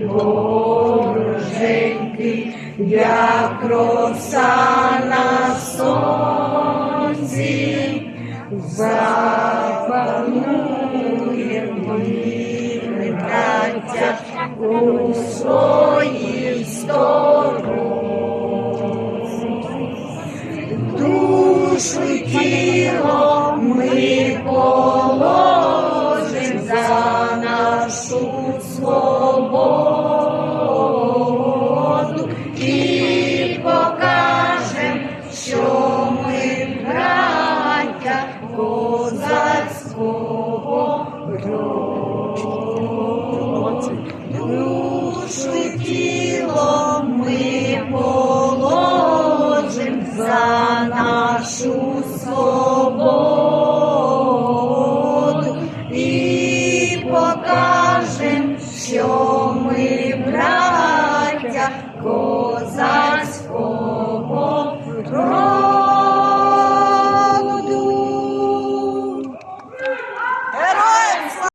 Боженьки, як роса на сонці, запануємо ми, браття, у своїй сторонці. Душу й тіло ми положим за нашу свободу і покажем, що ми браття козацького роду. Душу й тіло ми положим за нашу свободу і покажем, що ми браття козацького